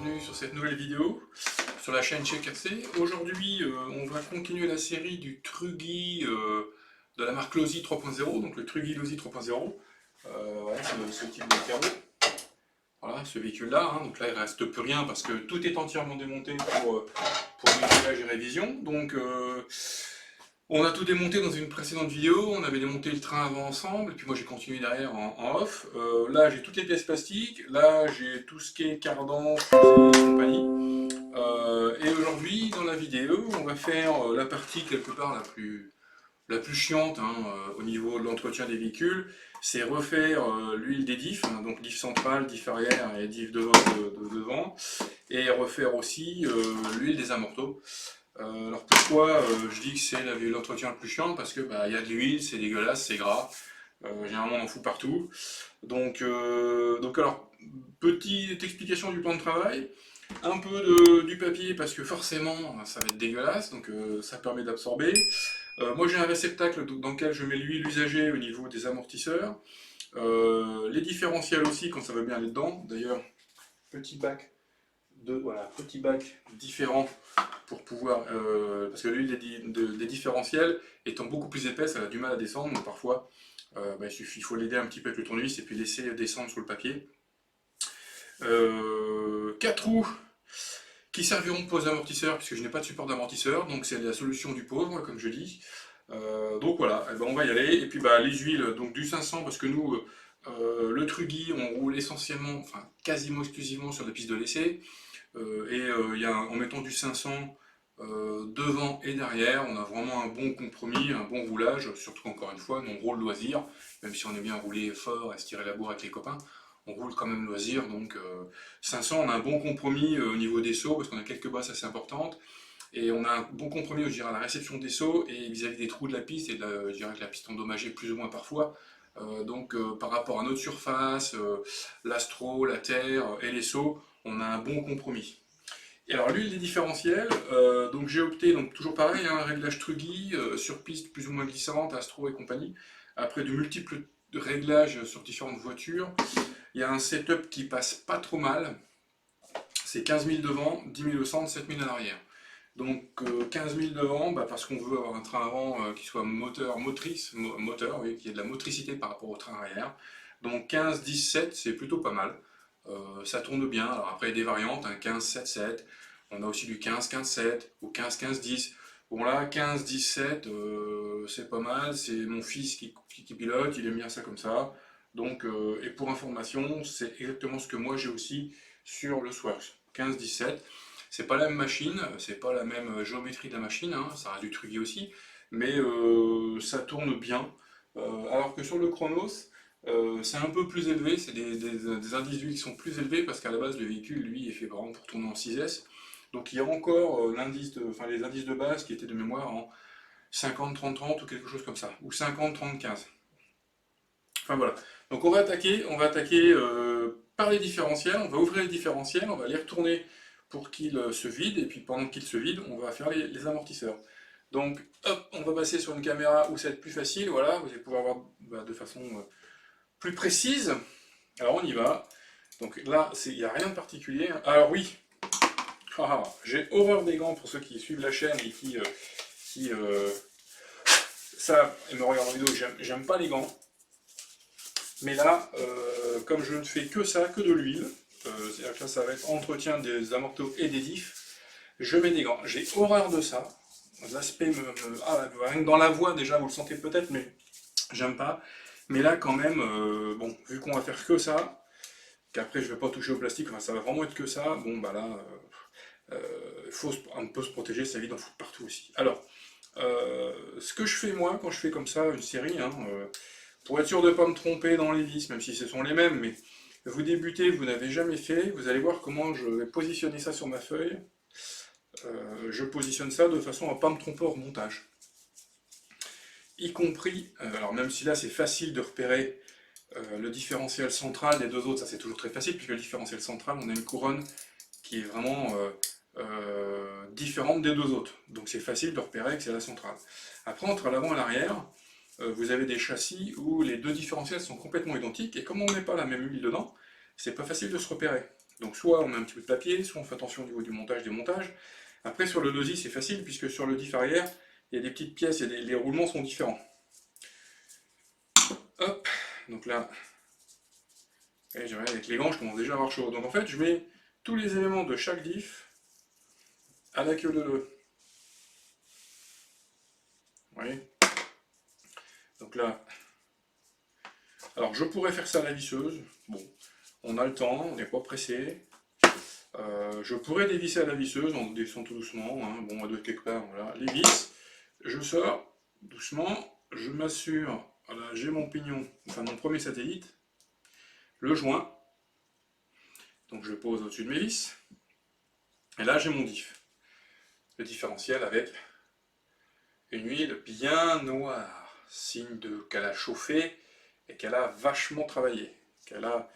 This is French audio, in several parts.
bienvenue sur cette nouvelle vidéo sur la chaîne chez KC. Aujourd'hui, on va continuer la série du Truggy de la marque Losi 3.0, donc le Truggy Losi 3.0. Voilà, ce type de carreau. Voilà, ce véhicule-là. Donc là, il ne reste plus rien parce que tout est entièrement démonté pour nettoyage et révision. Donc, on a tout démonté dans une précédente vidéo, on avait démonté le train avant ensemble, et puis moi j'ai continué derrière en off. Là j'ai toutes les pièces plastiques, là j'ai tout ce qui est cardan, fusée et compagnie. Et aujourd'hui dans la vidéo, on va faire la partie quelque part la plus chiante au niveau de l'entretien des véhicules, c'est refaire l'huile des diffs, donc diff centrale, diff arrière et diff devant, et refaire aussi l'huile des amortos. Alors pourquoi je dis que c'est l'entretien le plus chiant? Parce que y a de l'huile, c'est dégueulasse, c'est gras, généralement on en fout partout. Donc alors, petite explication du plan de travail, un peu du papier parce que forcément ça va être dégueulasse, donc ça permet d'absorber. Moi j'ai un réceptacle dans lequel je mets l'huile usagée au niveau des amortisseurs, les différentiels aussi quand ça va bien aller dedans. D'ailleurs, petit bac petit bac différent pour pouvoir, parce que l'huile des différentiels étant beaucoup plus épaisse, elle a du mal à descendre, donc parfois il faut l'aider un petit peu avec le tournevis et puis laisser descendre sur le papier. 4 roues qui serviront de pose amortisseur puisque je n'ai pas de support d'amortisseur, donc c'est la solution du pauvre comme je dis. Donc voilà, on va y aller. Et puis les huiles, donc du 500 parce que nous le Truggy on roule essentiellement, enfin quasiment exclusivement sur des pistes de l'essai. En mettant du 500 devant et derrière, on a vraiment un bon compromis, un bon roulage, surtout qu'encore une fois, nous on roule loisir, même si on aime bien rouler fort et se tirer la bourre avec les copains, on roule quand même loisir, donc 500 on a un bon compromis au niveau des sauts, parce qu'on a quelques basses assez importantes, et on a un bon compromis je dirais, à la réception des sauts et vis-à-vis des trous de la piste, et je dirais que la piste est endommagée plus ou moins parfois, par rapport à notre surface, l'astro, la terre et les sauts, on a un bon compromis. Et alors l'huile des différentiels, donc j'ai opté, donc toujours pareil, réglage Truggy, sur piste plus ou moins glissante, Astro et compagnie, après de multiples réglages sur différentes voitures. Il y a un setup qui passe pas trop mal, c'est 15 000 devant, 10 000 au centre, 7 000 à l'arrière. Donc 15 000 devant, parce qu'on veut avoir un train avant qui soit moteur, oui, qui ait de la motricité par rapport au train arrière. Donc 15, 10, 7, c'est plutôt pas mal. Ça tourne bien. Alors après, il y a des variantes, 15, 7, 7. On a aussi du 15, 15, 7 ou 15, 15, 10. Bon là, 15, 10, 7, c'est pas mal. C'est mon fils qui pilote, il aime bien ça comme ça. Donc, et pour information, c'est exactement ce que moi j'ai aussi sur le Swerx. 15, 17. C'est pas la même machine, c'est pas la même géométrie de la machine, ça reste du Truggy aussi, mais ça tourne bien. Alors que sur le Chronos, c'est un peu plus élevé, c'est des indices d'huile qui sont plus élevés parce qu'à la base le véhicule lui est fait vraiment pour tourner en 6S. Donc il y a encore les indices de base qui étaient de mémoire en 50, 30, 30 ou quelque chose comme ça, ou 50, 30, 15. Enfin voilà. Donc on va attaquer par les différentiels, on va ouvrir les différentiels, on va les retourner pour qu'ils se vident, et puis pendant qu'ils se vident, on va faire les amortisseurs. Donc hop, on va passer sur une caméra où ça va être plus facile, voilà, vous allez pouvoir voir de façon plus précise. Alors on y va. Donc là, il n'y a rien de particulier. Alors oui, j'ai horreur des gants pour ceux qui suivent la chaîne et qui savent et me regardent en vidéo, j'aime pas les gants. Mais là, comme je ne fais que ça, que de l'huile, c'est-à-dire que là ça va être entretien des amortos et des diffs, je mets des gants. J'ai horreur de ça. L'aspect rien que dans la voix déjà, vous le sentez peut-être, mais j'aime pas. Mais là quand même, bon, vu qu'on va faire que ça, qu'après je vais pas toucher au plastique, enfin, ça va vraiment être que ça, bon là, on peut se protéger, ça évite d'en foutre partout aussi. Alors, ce que je fais moi, quand je fais comme ça une série, pour être sûr de ne pas me tromper dans les vis, même si ce sont les mêmes, mais vous débutez, vous n'avez jamais fait, vous allez voir comment je vais positionner ça sur ma feuille. Je positionne ça de façon à ne pas me tromper au remontage. Y compris, alors même si là c'est facile de repérer le différentiel central des deux autres, ça c'est toujours très facile, puisque le différentiel central, on a une couronne qui est vraiment différente des deux autres. Donc c'est facile de repérer que c'est la centrale. Après, entre l'avant et l'arrière, vous avez des châssis où les deux différentiels sont complètement identiques, et comme on ne met pas la même huile dedans, c'est pas facile de se repérer. Donc soit on met un petit peu de papier, soit on fait attention au niveau du montage, des montages. Après sur le dosi c'est facile puisque sur le diff arrière, il y a des petites pièces, les roulements sont différents. Hop, donc là, avec les gants je commence déjà à avoir chaud. Donc en fait je mets tous les éléments de chaque diff à la queue de deux. Vous voyez? Donc là, alors je pourrais faire ça à la visseuse. Bon, on a le temps, on n'est pas pressé. Je pourrais dévisser à la visseuse, on descend tout doucement. Hein. Bon, elle doit être quelque part. Voilà, les vis. Je sors doucement. Je m'assure. Voilà, j'ai mon pignon, enfin mon premier satellite. Le joint. Donc je pose au-dessus de mes vis. Et là j'ai mon diff. Le différentiel avec une huile bien noire, signe qu'elle a chauffé et qu'elle a vachement travaillé. Voilà,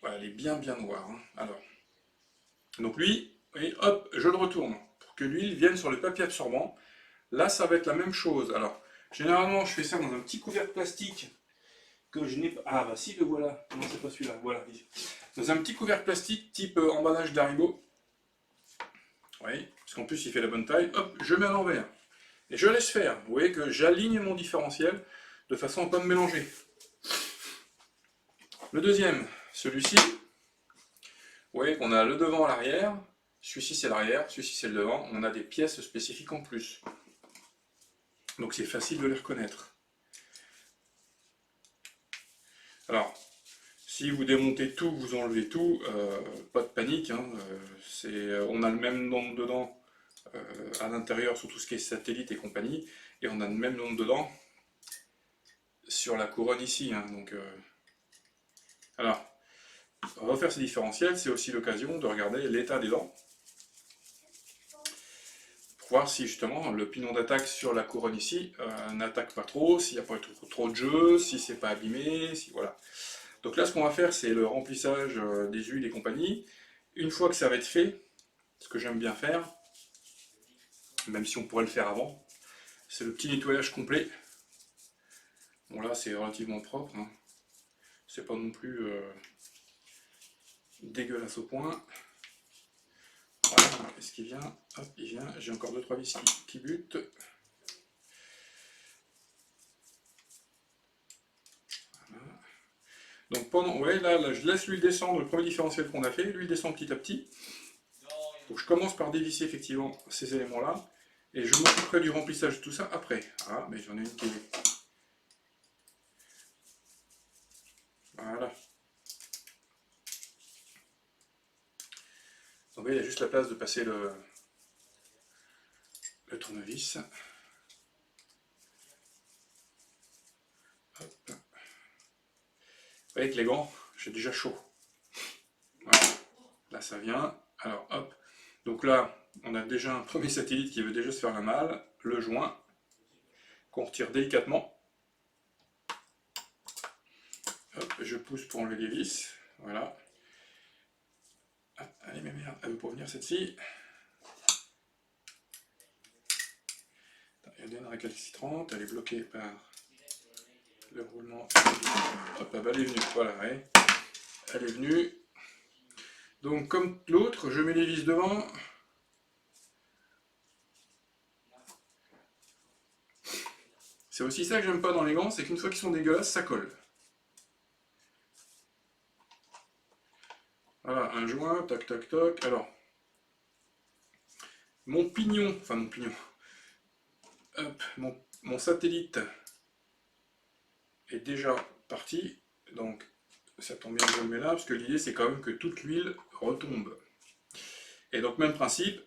elle est bien noire. Hein. Alors, donc lui, et hop, je le retourne pour que l'huile vienne sur le papier absorbant. Là, ça va être la même chose. Alors, généralement, je fais ça dans un petit couvercle plastique que je n'ai pas. Ah bah si, le voilà. Non, c'est pas celui-là. Voilà. Dans un petit couvercle plastique type emballage d'Haribo. Oui, parce qu'en plus il fait la bonne taille. Hop, je mets à l'envers. Et je laisse faire. Vous voyez que j'aligne mon différentiel de façon à ne pas me mélanger. Le deuxième, celui-ci. Vous voyez qu'on a le devant, l'arrière. Celui-ci c'est l'arrière, celui-ci c'est le devant. On a des pièces spécifiques en plus. Donc c'est facile de les reconnaître. Alors, si vous démontez tout, vous enlevez tout, pas de panique. Hein, on a le même nombre dedans à l'intérieur sur tout ce qui est satellite et compagnie, et on a le même nombre dedans sur la couronne ici. Hein, donc, alors, on va faire ces différentiels, c'est aussi l'occasion de regarder l'état des dents. Pour voir si justement le pignon d'attaque sur la couronne ici n'attaque pas trop, s'il n'y a pas trop de jeu, si c'est pas abîmé, si voilà. Donc là ce qu'on va faire c'est le remplissage des huiles et compagnie. Une fois que ça va être fait, ce que j'aime bien faire, même si on pourrait le faire avant, c'est le petit nettoyage complet. Bon là c'est relativement propre, hein. C'est pas non plus dégueulasse au point. Voilà, est-ce qu'il vient? Hop, il vient, j'ai encore 2-3 vis qui butent. Voilà. Donc pendant, ouais, là, je laisse l'huile descendre, le premier différentiel qu'on a fait, l'huile descend petit à petit. Donc je commence par dévisser effectivement ces éléments-là, et je m'occuperai du remplissage de tout ça après. Ah, mais j'en ai une qui est... Voilà. Donc il y a juste la place de passer le tournevis. Hop. Vous voyez que les gants, j'ai déjà chaud. Voilà. Là ça vient. Alors hop. Donc là, on a déjà un premier satellite qui veut déjà se faire la malle. Le joint, qu'on retire délicatement. Hop, je pousse pour enlever les vis. Voilà. Ah, allez, mais merde, elle veut pas venir cette fille. Elle est une récalcitrante, elle est bloquée par le roulement. Hop, elle est venue, voilà, ouais. Elle est venue. Donc comme l'autre, je mets les vis devant. C'est aussi ça que j'aime pas dans les gants, c'est qu'une fois qu'ils sont dégueulasses, ça colle. Voilà, un joint, toc toc toc. Alors, mon pignon, enfin mon pignon, hop, mon satellite est déjà parti, donc ça tombe bien que je le mets là, parce que l'idée c'est quand même que toute l'huile retombe. Et donc même principe,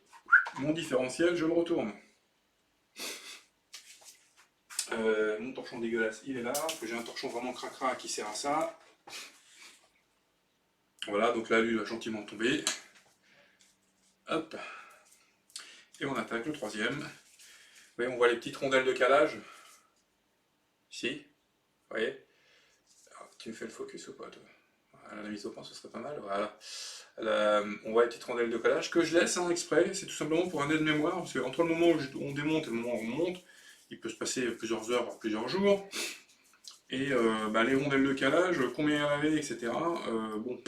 mon différentiel, je le retourne. Mon torchon dégueulasse, il est là, parce que j'ai un torchon vraiment cracra qui sert à ça. Voilà, donc là, l'huile va gentiment tomber. Hop. Et on attaque le troisième. Vous voyez, on voit les petites rondelles de calage. Ici. Vous voyez. Alors, tu me fais le focus ou pas, toi? Voilà, la mise au point, ce serait pas mal. Voilà. On voit les petites rondelles de calage que je laisse exprès. C'est tout simplement pour un aide-mémoire. Parce qu'entre le moment où on démonte et le moment où on monte, il peut se passer plusieurs heures, voire plusieurs jours. Et les rondelles de calage, combien il y en avait, etc. Bon.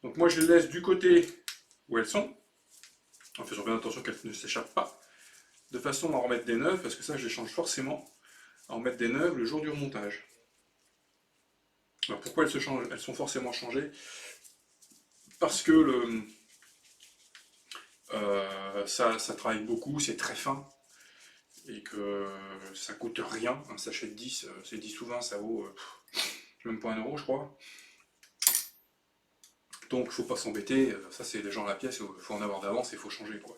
Donc moi je les laisse du côté où elles sont, en faisant bien attention qu'elles ne s'échappent pas, de façon à en remettre des neuves, parce que ça je les change forcément, à en mettre des neuves le jour du remontage. Alors pourquoi elles se changent? Elles sont forcément changées parce que ça travaille beaucoup, c'est très fin, et que ça coûte rien. Un sachet de 10, c'est 10 ou 20, ça vaut même pas 1 euro, je crois. Donc faut pas s'embêter, ça c'est les gens à la pièce, il faut en avoir d'avance et il faut changer, quoi.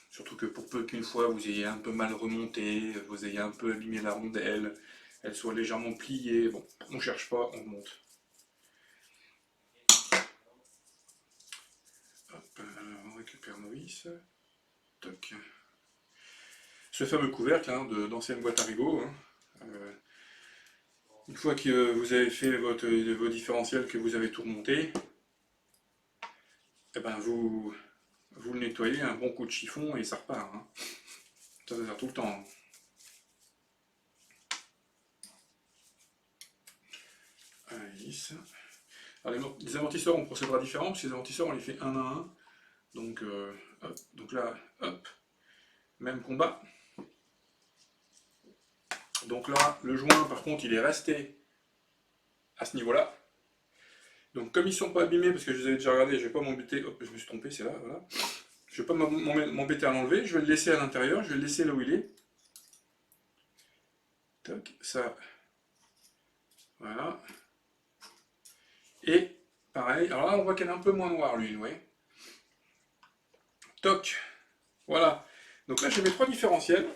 Surtout que pour peu qu'une fois vous ayez un peu mal remonté, vous ayez un peu abîmé la rondelle, elle soit légèrement pliée, bon, on cherche pas, on monte. Hop, on récupère nos vis. Toc. Ce fameux couvercle hein, d'ancienne boîte à rigots. Hein. Une fois que vous avez fait vos différentiels, que vous avez tout remonté, eh ben vous le nettoyez, un bon coup de chiffon et ça repart. Hein. Ça sert tout le temps. Alors, les amortisseurs, on procédera différemment, parce que les amortisseurs, on les fait un à un. Donc, hop, donc là, hop, même combat. Donc là, le joint, par contre, il est resté à ce niveau-là. Donc comme ils ne sont pas abîmés, parce que je les avais déjà regardés, je ne vais pas m'embêter, hop, je me suis trompé, c'est là, voilà. Je ne vais pas m'embêter à l'enlever, je vais le laisser à l'intérieur, je vais le laisser là où il est. Tac, ça. Voilà. Et pareil, alors là on voit qu'elle est un peu moins noire lui, oui. Toc. Voilà. Donc là j'ai mes 3 différentiels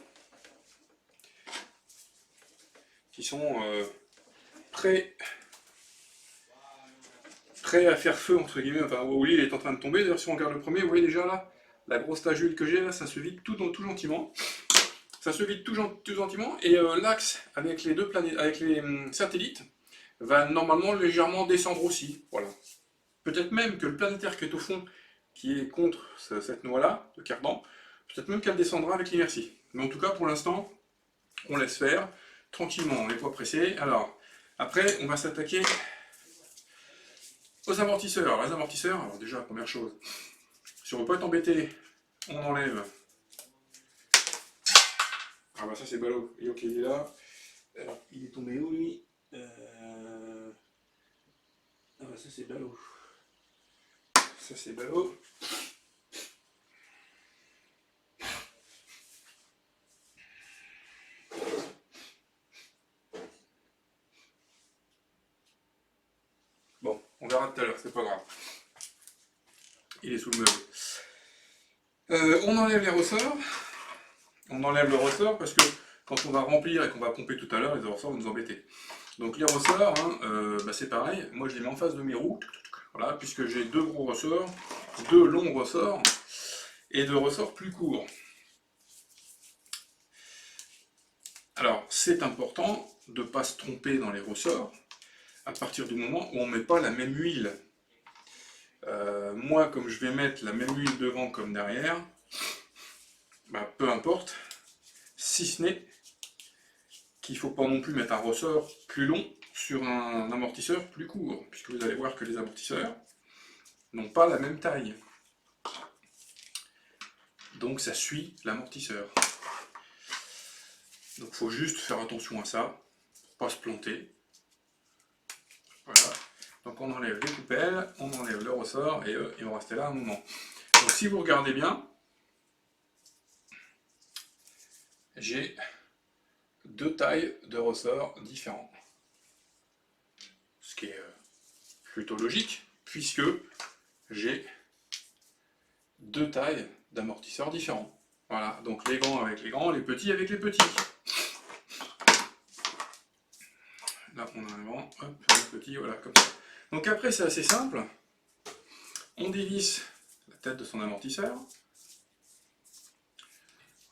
qui sont prêts à faire feu entre guillemets, enfin où l'huile est en train de tomber. D'ailleurs si on regarde le premier, vous voyez déjà là, la grosse tache d'huile que j'ai là, ça se vide tout gentiment. Ça se vide tout gentiment et l'axe avec les deux planètes, avec les satellites va normalement légèrement descendre aussi. Voilà. Peut-être même que le planétaire qui est au fond, qui est contre cette noix-là, le cardan, peut-être même qu'elle descendra avec l'inertie. Mais en tout cas, pour l'instant, on laisse faire, tranquillement, on n'est pas pressé. Alors, après, on va s'attaquer aux amortisseurs. Alors, les amortisseurs, alors déjà, première chose, si on ne veut pas être embêté, on enlève. Ah bah ça c'est ballot, et ok, il est là. Alors, il est tombé où lui? Ah bah ça c'est ballot. Ça c'est ballot. Bon, on verra tout à l'heure, c'est pas grave. Il est sous le meuble. On enlève les ressorts. On enlève le ressort parce que quand on va remplir et qu'on va pomper tout à l'heure, les ressorts vont nous embêter. Donc les ressorts, hein, bah c'est pareil, moi je les mets en face de mes roues, voilà, puisque j'ai 2 gros ressorts, 2 longs ressorts et 2 ressorts plus courts. Alors c'est important de ne pas se tromper dans les ressorts à partir du moment où on ne met pas la même huile. Moi comme je vais mettre la même huile devant comme derrière, bah, peu importe, si ce n'est qu'il ne faut pas non plus mettre un ressort plus long sur un amortisseur plus court, puisque vous allez voir que les amortisseurs n'ont pas la même taille. Donc ça suit l'amortisseur. Donc il faut juste faire attention à ça, pour pas se planter. Voilà. Donc on enlève les coupelles, on enlève le ressort, et eux, ils vont rester là un moment. Donc si vous regardez bien, j'ai 2 tailles de ressorts différents. Ce qui est plutôt logique, puisque j'ai 2 tailles d'amortisseurs différents. Voilà, donc les grands avec les grands, les petits avec les petits. Là on a un grand, hop, un petit, voilà, comme ça. Donc après c'est assez simple. On dévisse la tête de son amortisseur,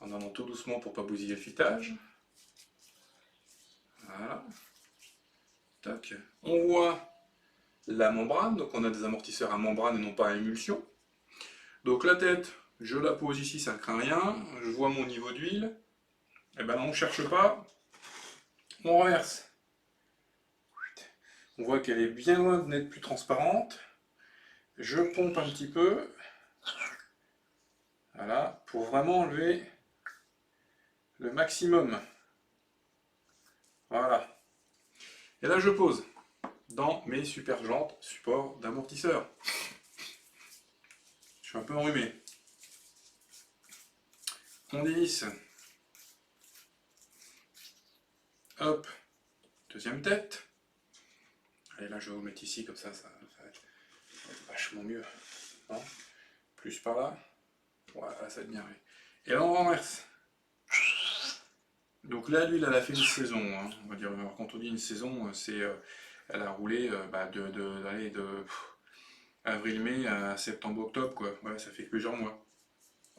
en allant tout doucement pour ne pas bousiller le filetage. Voilà. Tac. On voit la membrane, donc on a des amortisseurs à membrane et non pas à émulsion. Donc la tête, je la pose ici, ça ne craint rien. Je vois mon niveau d'huile. Et ben on ne cherche pas, on renverse. On voit qu'elle est bien loin d'être plus transparente. je pompe un petit peu, voilà, pour vraiment enlever le maximum. Voilà. Et là, je pose dans mes super jantes support d'amortisseur. Je suis un peu enrhumé. On dévisse. Hop, deuxième tête. Et là, je vais vous mettre ici, comme ça va être vachement mieux. Non, plus par là. Voilà, ça va être bien. Et là, on renverse. Donc là, l'huile, elle a fait une saison. Hein, on va dire, alors, quand on dit une saison, c'est elle a roulé de avril-mai à septembre-octobre, quoi. Ouais, ça fait plusieurs mois.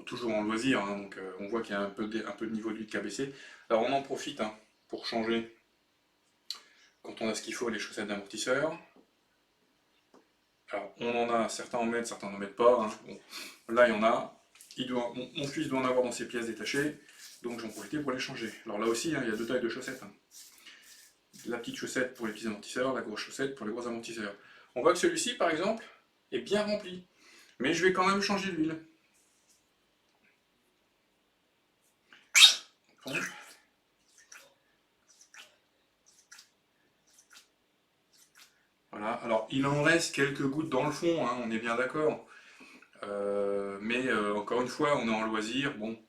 Toujours en loisir, hein, donc on voit qu'il y a un peu de niveau d'huile qui a baissé. Alors on en profite hein, pour changer, quand on a ce qu'il faut, les chaussettes d'amortisseur. Alors on en a, certains en mettent, certains n'en mettent pas. Hein. Bon, là il y en a. Mon fils doit en avoir dans ses pièces détachées, donc j'en profitais pour les changer. Alors là aussi, hein, il y a deux tailles de chaussettes. Hein. La petite chaussette pour les petits amortisseurs, la grosse chaussette pour les gros amortisseurs. On voit que celui-ci, par exemple, est bien rempli. Mais je vais quand même changer l'huile. Voilà, alors il en reste quelques gouttes dans le fond, hein, on est bien d'accord. Mais encore une fois, on est en loisir. Bon,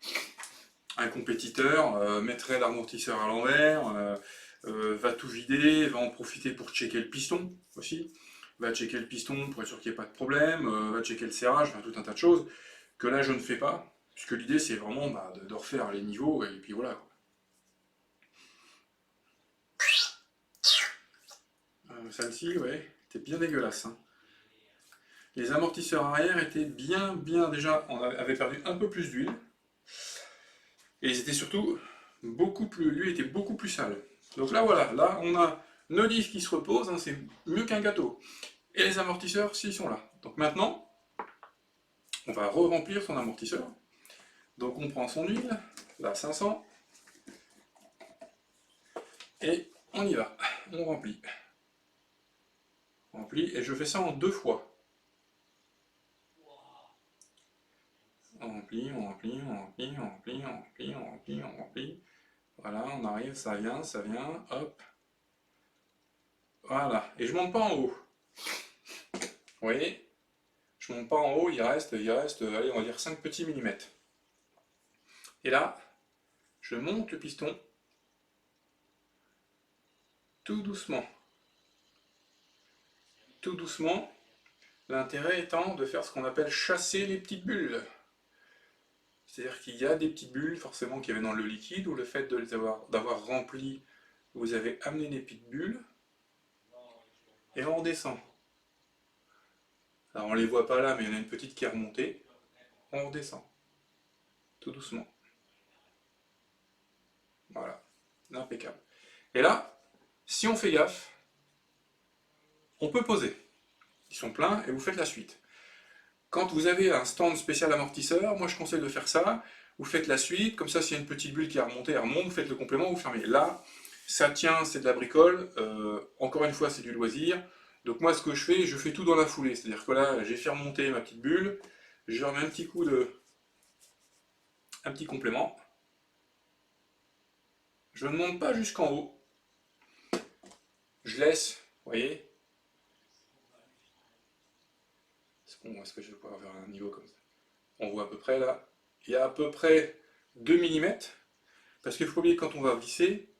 un compétiteur mettrait l'amortisseur à l'envers, va tout vider, va en profiter pour checker le piston aussi. Va checker le piston pour être sûr qu'il n'y ait pas de problème, va checker le serrage, enfin, tout un tas de choses que là je ne fais pas, puisque l'idée c'est vraiment de refaire les niveaux et puis voilà. Celle-ci, ouais, était bien dégueulasse. Hein. Les amortisseurs arrière étaient bien déjà, on avait perdu un peu plus d'huile. Et ils étaient surtout l'huile était beaucoup plus sale. Donc là voilà, là on a nos diffs qui se reposent, hein, c'est mieux qu'un gâteau. Et les amortisseurs, s'ils sont là. Donc maintenant, on va re-remplir son amortisseur. Donc on prend son huile, la 500, et on y va, on remplit. On remplit, et je fais ça en 2 fois. On remplit, on remplit, on remplit, on remplit, on remplit, on remplit, on remplit. Voilà, on arrive, ça vient, hop. Voilà, et je monte pas en haut. Vous voyez, je monte pas en haut, il reste, allez, on va dire 5 petits millimètres. Et là, je monte le piston tout doucement. Tout doucement, l'intérêt étant de faire ce qu'on appelle chasser les petites bulles. C'est-à-dire qu'il y a des petites bulles forcément qu'il y avait dans le liquide, ou le fait d'avoir rempli, vous avez amené des petites bulles, et on redescend. Alors on ne les voit pas là, mais il y en a une petite qui est remontée. On redescend. Tout doucement. Voilà. Impeccable. Et là, si on fait gaffe, on peut poser. Ils sont pleins et vous faites la suite. Quand vous avez un stand spécial amortisseur, moi je conseille de faire ça. Vous faites la suite, comme ça s'il y a une petite bulle qui a remonté, elle remonte, vous faites le complément, vous fermez. Là, ça tient, c'est de la bricole. Encore une fois, c'est du loisir. Donc moi ce que je fais tout dans la foulée. C'est-à-dire que là, j'ai fait remonter ma petite bulle, je remets un petit coup un petit complément. Je ne monte pas jusqu'en haut. Je laisse, vous voyez. Est-ce que je vais pouvoir faire un niveau comme ça? On voit à peu près là. Il y a à peu près 2 mm. Parce qu'il faut oublier que quand on va visser,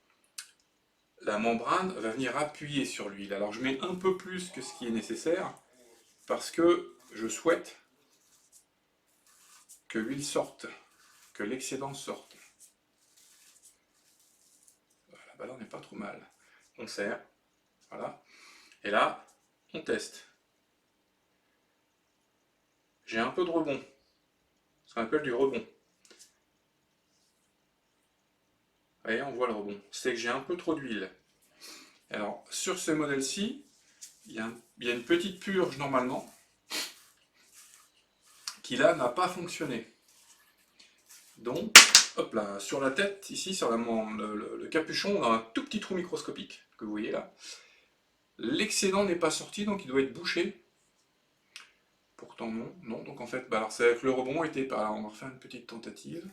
la membrane va venir appuyer sur l'huile. Alors je mets un peu plus que ce qui est nécessaire, parce que je souhaite que l'huile sorte, que l'excédent sorte. Voilà, bah là on n'est pas trop mal. On serre, voilà. Et là, on teste. J'ai un peu de rebond, ce qu'on appelle du rebond. Vous voyez, on voit le rebond. C'est que j'ai un peu trop d'huile. Alors, sur ce modèle-ci, il y a une petite purge normalement, qui là n'a pas fonctionné. Donc, hop là, sur la tête, ici, sur le capuchon, on a un tout petit trou microscopique, que vous voyez là. L'excédent n'est pas sorti, donc il doit être bouché. Pourtant non, non. Donc en fait, bah alors c'est que le rebond était par là. On va refaire une petite tentative.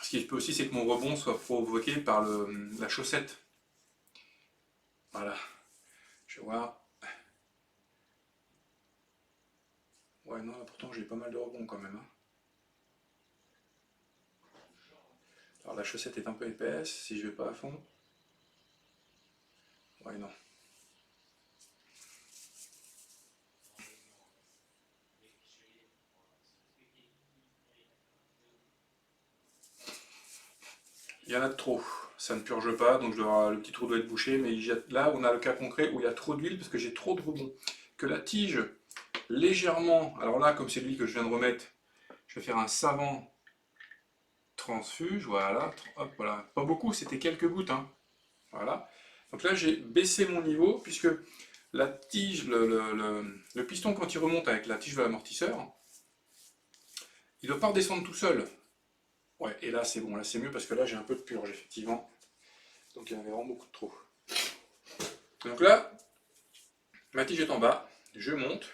Ce qui se peut aussi, c'est que mon rebond soit provoqué par la chaussette. Voilà. Je vais voir. Ouais, non, là, pourtant j'ai pas mal de rebonds quand même, hein. Alors la chaussette est un peu épaisse, si je vais pas à fond. Ouais, non. Il y en a de trop. Ça ne purge pas, donc le petit trou doit être bouché. Mais là, on a le cas concret où il y a trop d'huile parce que j'ai trop de rebond. Que la tige, légèrement. Alors là, comme c'est l'huile que je viens de remettre, je vais faire un savant transfuge. Voilà. Hop, voilà. Pas beaucoup, c'était quelques gouttes, hein. Voilà. Donc là, j'ai baissé mon niveau puisque la tige, le piston, quand il remonte avec la tige de l'amortisseur, il ne doit pas redescendre tout seul. Ouais, et là, c'est bon. Là, c'est mieux parce que là, j'ai un peu de purge, effectivement. Donc il y en avait vraiment beaucoup de trop. Donc là, ma tige est en bas, je monte.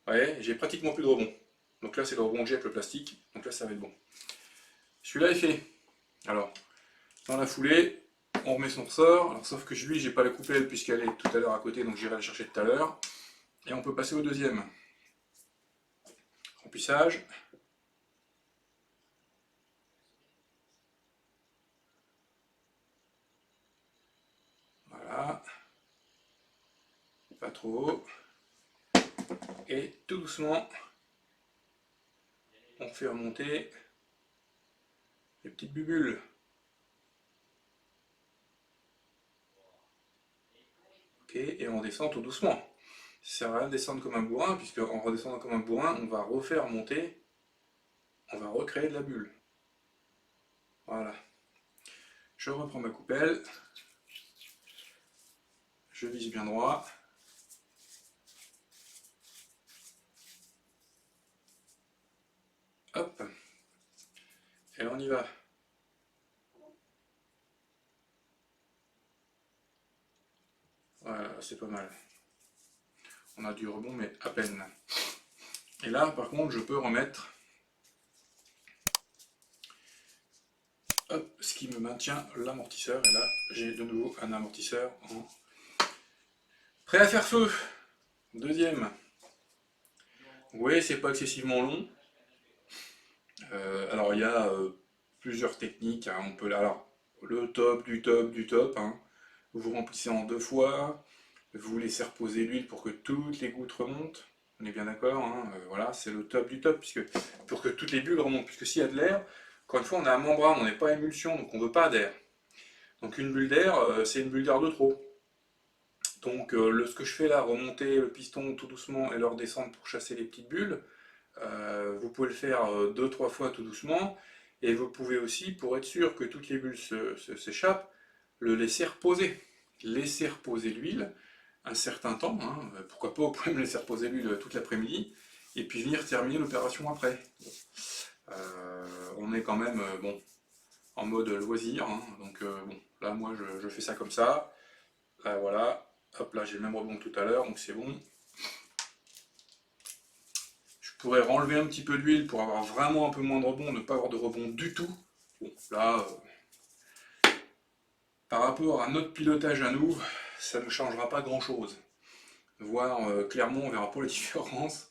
Ouais, j'ai pratiquement plus de rebond. Donc là, c'est le rebond que j'ai avec le plastique. Donc là, ça va être bon. Celui-là est fait. Alors, dans la foulée, on remet son ressort. Alors, sauf que lui, j'ai pas la coupelle puisqu'elle est tout à l'heure à côté, donc j'irai la chercher tout à l'heure. Et on peut passer au deuxième. Remplissage. Voilà. Pas trop haut. Et tout doucement, on fait remonter les petites bulles. Ok, et on descend tout doucement. Ça sert à rien de descendre comme un bourrin, puisque en redescendant comme un bourrin, on va refaire monter, on va recréer de la bulle. Voilà. Je reprends ma coupelle. Je vise bien droit. Hop. Et on y va. Voilà, c'est pas mal. On a du rebond, mais à peine. Et là, par contre, je peux remettre hop, ce qui me maintient l'amortisseur. Et là, j'ai de nouveau un amortisseur en prêt à faire feu. Deuxième. Oui, c'est pas excessivement long. Alors, il y a plusieurs techniques, hein. On peut, alors, le top du top du top, hein. Vous remplissez en 2 fois. Vous laissez reposer l'huile pour que toutes les gouttes remontent. On est bien d'accord, hein, voilà, c'est le top du top, puisque, pour que toutes les bulles remontent. Puisque s'il y a de l'air, encore une fois, on a un membrane, on n'est pas à émulsion, donc on ne veut pas d'air. Donc une bulle d'air, c'est une bulle d'air de trop. Donc ce que je fais là, remonter le piston tout doucement et le redescendre pour chasser les petites bulles, vous pouvez le faire 2-3 fois tout doucement. Et vous pouvez aussi, pour être sûr que toutes les bulles s'échappent, le laisser reposer. Laisser reposer l'huile un certain temps, hein. Pourquoi pas, vous pouvez me laisser reposer l'huile toute l'après-midi, et puis venir terminer l'opération après. On est quand même bon, en mode loisir, hein. Donc bon, là moi je fais ça comme ça. Là voilà, hop là j'ai le même rebond que tout à l'heure, donc c'est bon. Je pourrais renlever un petit peu d'huile pour avoir vraiment un peu moins de rebond, ne pas avoir de rebond du tout. Bon, là, par rapport à notre pilotage à nous, ça ne changera pas grand chose. Voir clairement, on verra pas la différence.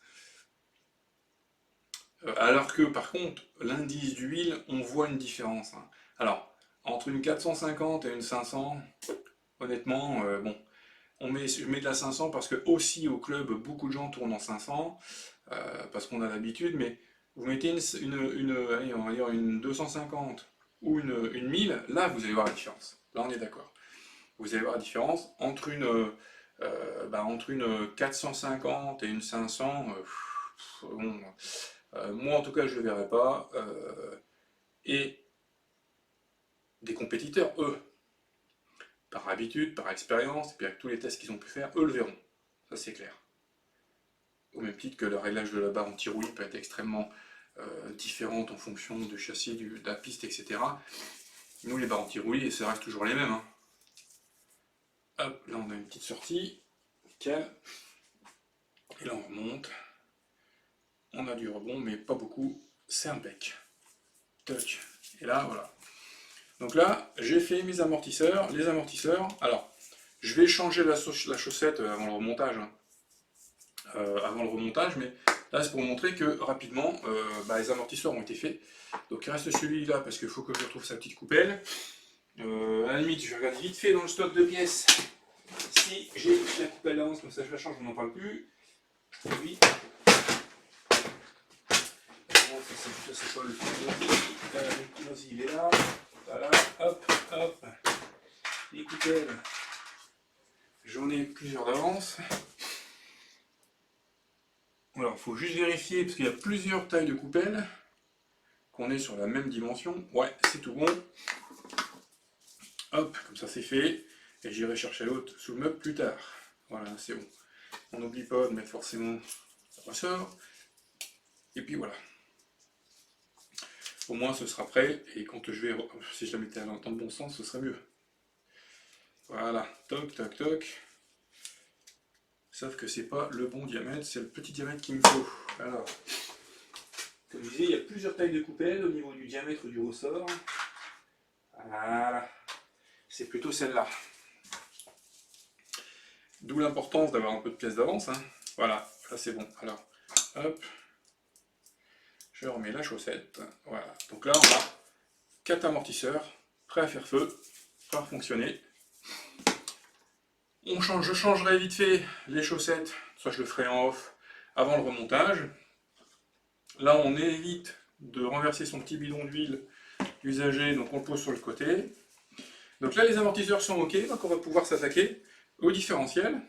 Alors que par contre, l'indice d'huile, on voit une différence, hein. Alors, entre une 450 et une 500, honnêtement, bon, je mets de la 500 parce que aussi au club, beaucoup de gens tournent en 500, parce qu'on a l'habitude, mais vous mettez allez, on va dire une 250 ou une 1000, là vous allez voir la différence. Là on est d'accord. Vous allez voir la différence entre une 450 et une 500. Bon, moi en tout cas je ne le verrai pas. Et des compétiteurs, eux, par habitude, par expérience, et puis avec tous les tests qu'ils ont pu faire, eux le verront. Ça c'est clair. Au même titre que le réglage de la barre anti-roulis peut être extrêmement différent en fonction du châssis, de la piste, etc. Nous les barres anti-roulis, ça reste toujours les mêmes, hein. Hop, là on a une petite sortie. Nickel. Et là on remonte. On a du rebond, mais pas beaucoup. C'est impec. Toc. Et là, voilà. Donc là, j'ai fait mes amortisseurs. Les amortisseurs, alors, je vais changer la chaussette avant le remontage. Avant le remontage, mais là, c'est pour montrer que rapidement, les amortisseurs ont été faits. Donc il reste celui-là, parce qu'il faut que je retrouve sa petite coupelle. À la limite, je vais regarder vite fait dans le stock de pièces si j'ai la coupelle d'avance, comme ça je la change, on n'en parle plus. Oui. C'est pas le plus il est là. Voilà, hop, hop. Les coupelles, j'en ai plusieurs d'avance. Alors, il faut juste vérifier, parce qu'il y a plusieurs tailles de coupelles, qu'on est sur la même dimension. Ouais, c'est tout bon. Hop, comme ça c'est fait. Et j'irai chercher l'autre sous le meuble plus tard. Voilà, c'est bon. On n'oublie pas de mettre forcément le ressort. Et puis voilà. Au moins ce sera prêt. Et quand je vais, si je la mettais dans le bon sens, ce serait mieux. Voilà, toc, toc, toc. Sauf que c'est pas le bon diamètre, c'est le petit diamètre qu'il me faut. Alors, comme je disais, il y a plusieurs tailles de coupelles au niveau du diamètre du ressort. Voilà. C'est plutôt celle-là. D'où l'importance d'avoir un peu de pièces d'avance. Hein. Voilà, là c'est bon. Alors, hop, je remets la chaussette. Voilà, donc là on a 4 amortisseurs, prêts à faire feu, prêts à fonctionner. Je changerai vite fait les chaussettes, ça je le ferai en off, avant le remontage. Là on évite de renverser son petit bidon d'huile usagé, donc on le pose sur le côté. Donc là les amortisseurs sont ok, donc on va pouvoir s'attaquer au différentiel.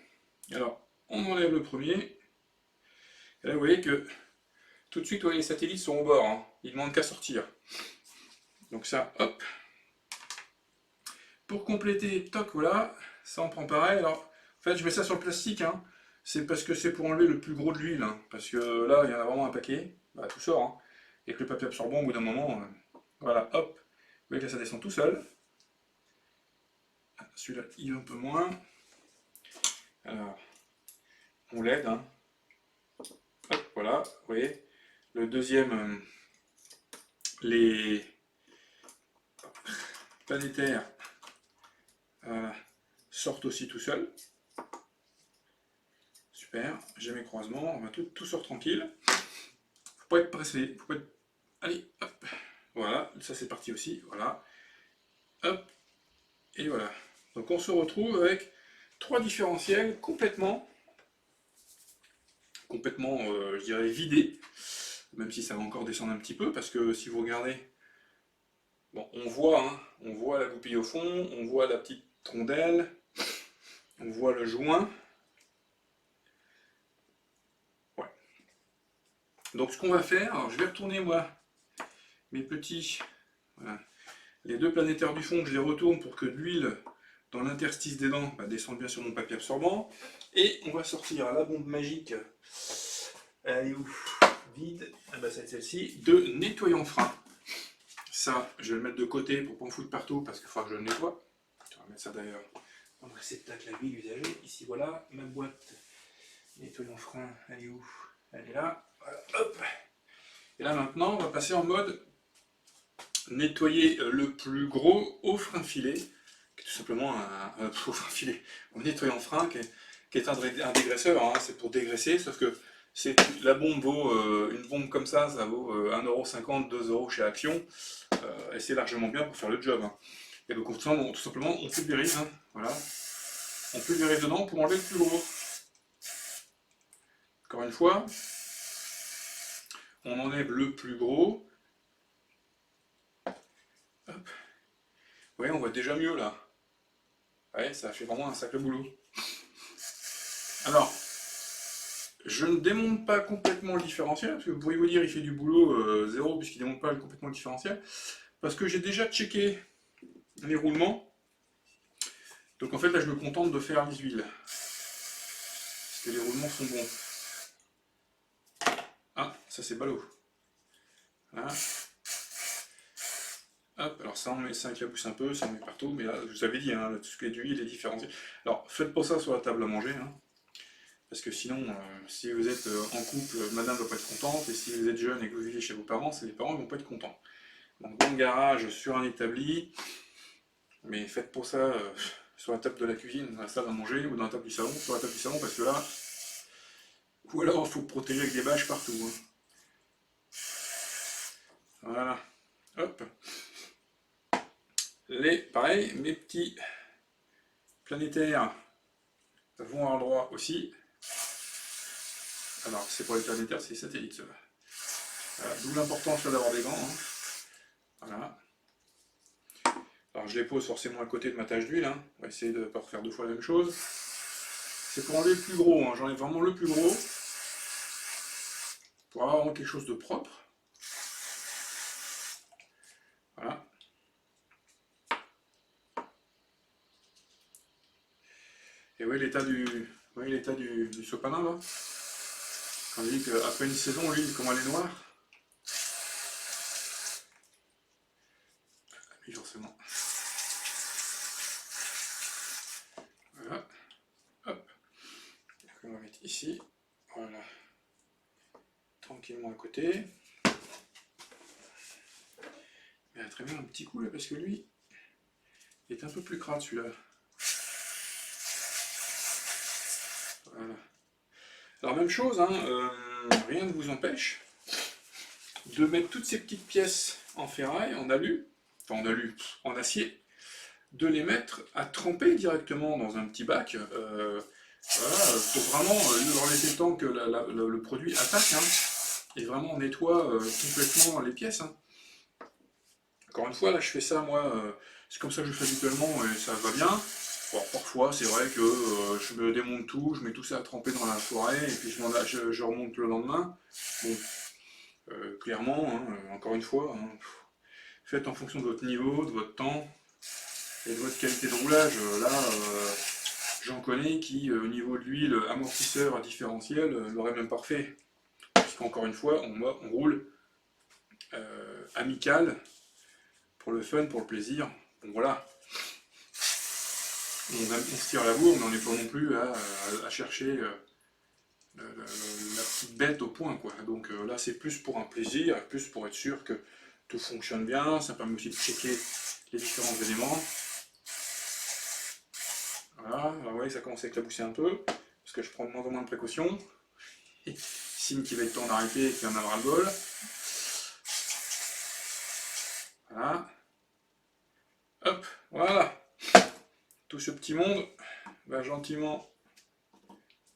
Alors on enlève le premier. Et là vous voyez que tout de suite les satellites sont au bord, hein. Ils ne demandent qu'à sortir. Donc ça, hop. Pour compléter, toc, voilà, ça on prend pareil. Alors en fait je mets ça sur le plastique, hein. C'est parce que c'est pour enlever le plus gros de l'huile, hein. Parce que là il y en a vraiment un paquet, bah, tout sort, hein. Et que le papier absorbant au bout d'un moment, voilà, hop, vous voyez que là ça descend tout seul. Celui-là il est un peu moins. Alors, on l'aide, hein. Hop, voilà, vous voyez. Le deuxième, les planétaires sortent aussi tout seuls. Super, j'ai mes croisements, on va tout sort tranquille. Faut pas être pressé, faut pas être... Allez, hop, voilà, ça c'est parti aussi, voilà. Hop, et voilà. Donc on se retrouve avec 3 différentiels complètement, je dirais, vidés. Même si ça va encore descendre un petit peu, parce que si vous regardez, bon, on voit la goupille au fond, on voit la petite rondelle, on voit le joint. Ouais. Donc ce qu'on va faire, alors je vais retourner moi, mes petits, voilà, les 2 planétaires du fond, je les retourne pour que l'huile dans l'interstice des dents descende bien sur mon papier absorbant. Et on va sortir la bombe magique, elle est où? Vide, ah bah c'est celle-ci, de nettoyant frein. Ça, je vais le mettre de côté pour pas me foutre partout parce qu'il faudra que je le nettoie. On va mettre ça d'ailleurs dans le réceptacle à huile usagée. Ici voilà, ma boîte nettoyant frein, elle est où? Elle est là, voilà, hop. Et là maintenant, on va passer en mode nettoyer le plus gros au frein filet, qui est tout simplement un frein filet, un nettoyant frein qui est un dégraisseur, hein, c'est pour dégraisser, sauf que la bombe vaut, une bombe comme ça vaut 1,50 €, 2 € chez Action, et c'est largement bien pour faire le job. Hein. Et donc tout simplement on pulvérise, hein, voilà. On pulvérise dedans pour enlever le plus gros. Encore une fois, on enlève le plus gros. Hop. Vous voyez, on voit déjà mieux là. Ouais, ça fait vraiment un sacré boulot. Alors, je ne démonte pas complètement le différentiel, parce que vous pourriez vous dire il fait du boulot 0 puisqu'il ne démonte pas complètement le différentiel, parce que j'ai déjà checké les roulements. Donc en fait là je me contente de faire les huiles. Parce que les roulements sont bons. Ah, ça c'est ballot. Voilà. Hop, alors ça éclabousse un peu, ça en met partout, mais là, je vous avais dit, hein, tout ce qui est d'huile est différencié. Alors, faites pas ça sur la table à manger, hein, Parce que sinon, si vous êtes en couple, madame ne va pas être contente, et si vous êtes jeune et que vous vivez chez vos parents, les parents ne vont pas être contents. Donc dans le garage, sur un établi, mais faites pour ça sur la table de la cuisine, dans la salle à manger, ou dans la table du salon, sur la table du salon, parce que là, ou alors il faut protéger avec des bâches partout. Hein. Voilà. Hop. Pareil, mes petits planétaires vont à l'endroit aussi. Alors, c'est pour les planétaires, c'est les satellites, ceux-là. Voilà, d'où l'importance d'avoir des gants. Hein. Voilà. Alors, je les pose forcément à côté de ma tâche d'huile. Hein. On va essayer de ne pas refaire deux fois la même chose. C'est pour enlever le plus gros. Hein. J'enlève vraiment le plus gros. Pour avoir vraiment quelque chose de propre. Voilà. Et vous voyez l'état du sopalin là. On dit qu'après une saison, l'huile, comment elle est noire. Oui, forcément. Voilà. Hop. On va mettre ici. Voilà. Tranquillement à côté. Mais très bien un petit coup là, parce que lui, il est un peu plus crade celui-là. Voilà. Alors même chose, hein, rien ne vous empêche de mettre toutes ces petites pièces en ferraille, en alu, enfin en alu, en acier, de les mettre à tremper directement dans un petit bac, voilà, pour vraiment leur laisser le temps que le produit attaque, hein, et vraiment nettoie complètement les pièces. Hein. Encore une fois, là je fais ça, moi, c'est comme ça que je fais habituellement et ça va bien. Bon, parfois, c'est vrai que je me démonte tout, je mets tout ça à tremper dans la forêt et puis je remonte le lendemain. Bon, clairement, hein, encore une fois, hein, faites en fonction de votre niveau, de votre temps et de votre qualité de roulage. Là, j'en connais qui, au niveau de l'huile, amortisseur différentiel, l'aurait même parfait. Parce qu'encore une fois, on roule amical, pour le fun, pour le plaisir. Bon, voilà. On se tire la bourre, mais on n'est pas non plus à chercher la petite bête au point, quoi. Donc là, c'est plus pour un plaisir, plus pour être sûr que tout fonctionne bien. Ça permet aussi de checker les différents éléments. Voilà, alors vous voyez, ça commence à éclabousser un peu, parce que je prends de moins en moins de précautions. Signe qu'il va être temps d'arrêter et qu'il y en aura le bol. Voilà. Hop, voilà. Tout ce petit monde va gentiment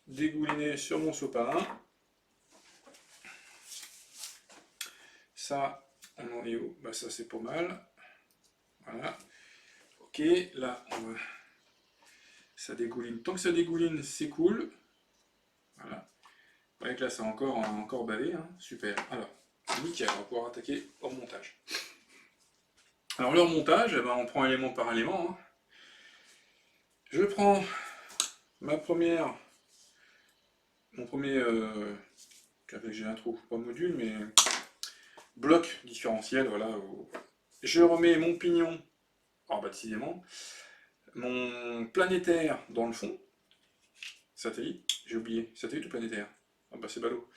dégouliner sur mon sopalin. Ça, on en est où? Bah ça c'est pas mal. Voilà. Ok, là on va... ça dégouline. Tant que ça dégouline, c'est cool. Voilà. Vous voyez que là c'est encore bavé, hein. Super. Alors, nickel, on va pouvoir attaquer au montage. Alors le remontage, eh ben, on prend élément par élément. Hein. Je prends mon premier, j'ai un trou, pas module, mais bloc différentiel, voilà. Je remets mon pignon, alors décidément, mon planétaire dans le fond, satellite, j'ai oublié, satellite ou planétaire? Ah bah c'est ballot.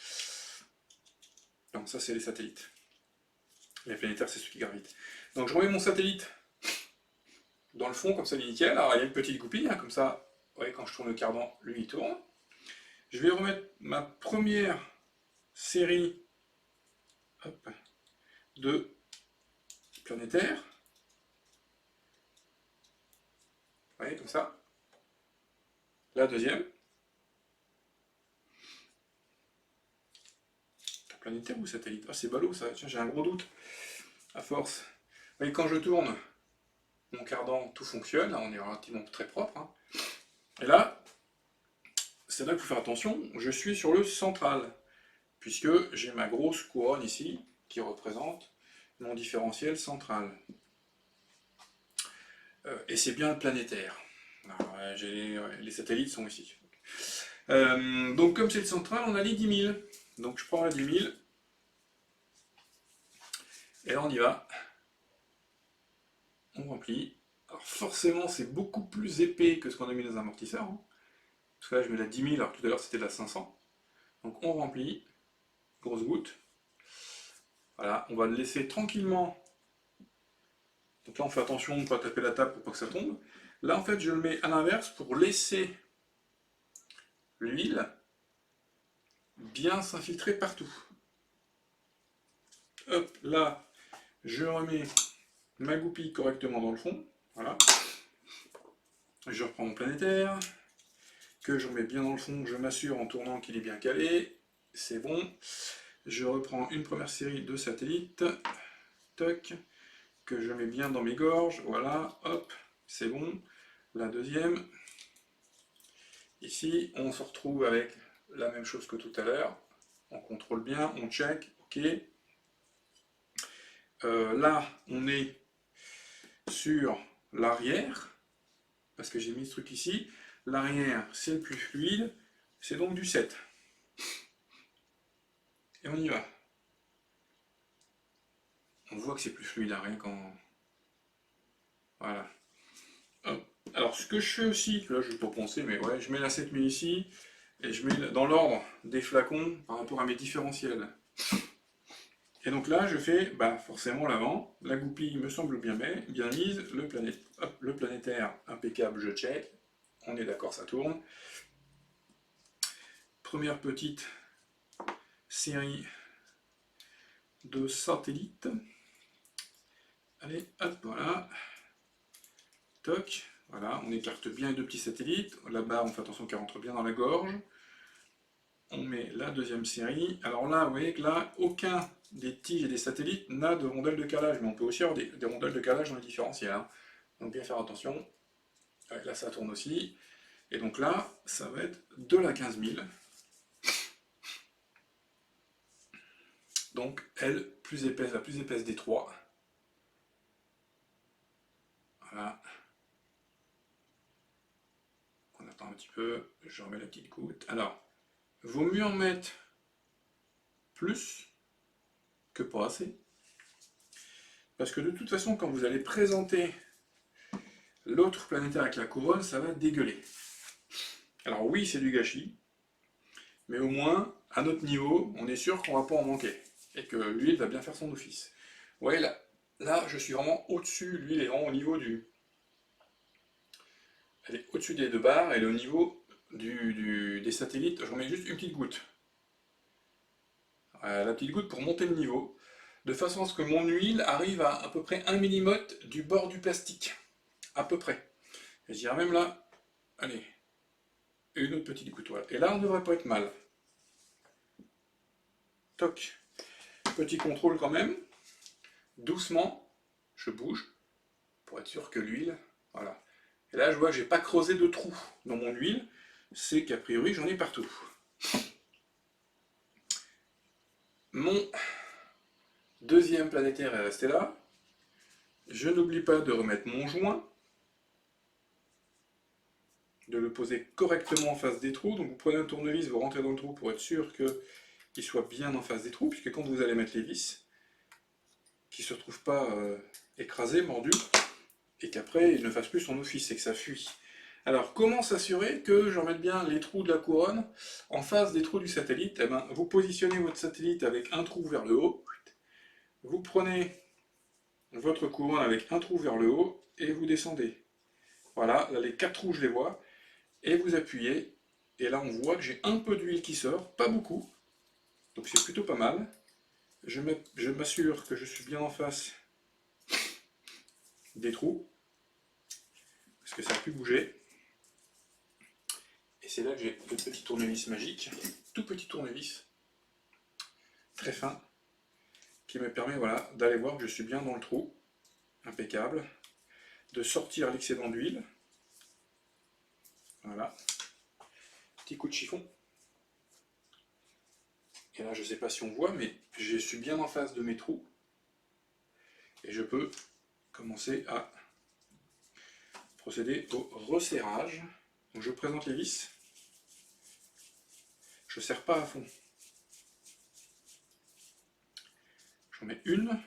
Donc ça c'est les satellites. Les planétaires c'est ceux qui gravitent. Donc je remets mon satellite dans le fond, comme ça il est nickel. Alors il y a une petite goupille, hein, comme ça, vous voyez, quand je tourne le cardan, lui il tourne. Je vais remettre ma première série de planétaires. Vous voyez, comme ça. La deuxième. Planétaire ou satellite? Ah, c'est ballot ça, tiens, j'ai un gros doute. À force. Vous voyez, quand je tourne mon cardan, tout fonctionne. Là, on est relativement très propre. Hein. Et là, c'est là qu'il faut faire attention. Je suis sur le central. Puisque j'ai ma grosse couronne ici qui représente mon différentiel central. Et c'est bien le planétaire. Alors, les satellites sont ici. Donc comme c'est le central, on a les 10 000. Donc je prends la 10 000. Et là on y va. On remplit. Alors forcément c'est beaucoup plus épais que ce qu'on a mis dans un amortisseur. Hein. Parce que là je mets la 10 000 alors que tout à l'heure c'était la 500. Donc on remplit, grosse goutte. Voilà, on va le laisser tranquillement. Donc là on fait attention de ne pas taper la table pour pas que ça tombe. Là en fait je le mets à l'inverse pour laisser l'huile bien s'infiltrer partout. Hop, là je remets ma goupille correctement dans le fond. Voilà. Je reprends mon planétaire, que je remets bien dans le fond, je m'assure en tournant qu'il est bien calé. C'est bon. Je reprends une première série de satellites. Toc. Que je mets bien dans mes gorges. Voilà. Hop. C'est bon. La deuxième. Ici, on se retrouve avec la même chose que tout à l'heure. On contrôle bien, on check. OK. Là, on est sur l'arrière. Parce que j'ai mis ce truc ici. L'arrière, c'est le plus fluide. C'est donc du 7. Et on y va. On voit que c'est plus fluide, rien quand... Voilà. Hop. Alors, ce que je fais aussi, là je vais pas penser, mais ouais, je mets la 7000 ici, et je mets dans l'ordre des flacons par rapport à mes différentiels. Et donc là, je fais forcément l'avant, la goupille me semble bien mise, le planétaire impeccable, je check, on est d'accord, ça tourne. Première petite série de satellites. Allez, hop, voilà. Toc, voilà, on écarte bien les deux petits satellites. La barre, on fait attention qu'elle rentre bien dans la gorge. On met la deuxième série. Alors là, vous voyez que là, aucun des tiges et des satellites n'a de rondelles de calage, mais on peut aussi avoir des rondelles de calage dans les différentiels. Hein. Donc bien faire attention. Ouais, là, ça tourne aussi. Et donc là, ça va être de la 15000. Donc, elle, plus épaisse, la plus épaisse des trois. Voilà. On attend un petit peu, je remets la petite goutte. Alors, vaut mieux en mettre plus que pas assez. Parce que de toute façon, quand vous allez présenter l'autre planétaire avec la couronne, ça va dégueuler. Alors oui, c'est du gâchis, mais au moins, à notre niveau, on est sûr qu'on va pas en manquer. Et que l'huile va bien faire son office. Vous voyez, là je suis vraiment au-dessus, l'huile est vraiment au niveau du... Elle est au-dessus des deux barres, elle est au niveau des satellites. J'en mets juste une petite goutte. La petite goutte pour monter le niveau, de façon à ce que mon huile arrive à peu près 1 millimote du bord du plastique. À peu près. Et je dirais même là, allez, une autre petite goutte. Voilà. Et là, on ne devrait pas être mal. Toc. Petit contrôle quand même. Doucement, je bouge pour être sûr que l'huile, voilà. Et là, je vois que j'ai pas creusé de trou dans mon huile, c'est qu'a priori, j'en ai partout. Mon deuxième planétaire est resté là. Je n'oublie pas de remettre mon joint, de le poser correctement en face des trous. Donc vous prenez un tournevis, vous rentrez dans le trou pour être sûr qu'il soit bien en face des trous, puisque quand vous allez mettre les vis, qu'ils ne se retrouvent pas écrasés, mordus, et qu'après il ne fasse plus son office et que ça fuit. Alors comment s'assurer que je remette bien les trous de la couronne en face des trous du satellite? Eh bien, vous positionnez votre satellite avec un trou vers le haut, vous prenez votre couronne avec un trou vers le haut et vous descendez. Voilà, là les 4 trous je les vois, et vous appuyez, et là on voit que j'ai un peu d'huile qui sort, pas beaucoup, donc c'est plutôt pas mal. Je m'assure que je suis bien en face des trous, parce que ça a pu bouger. Et c'est là que j'ai le petit tournevis magique, tout petit tournevis, très fin, qui me permet voilà, d'aller voir que je suis bien dans le trou, impeccable, de sortir l'excédent d'huile, voilà, petit coup de chiffon. Et là je ne sais pas si on voit, mais je suis bien en face de mes trous, et je peux commencer à procéder au resserrage. Donc je présente les vis, je ne serre pas à fond. J'en mets une,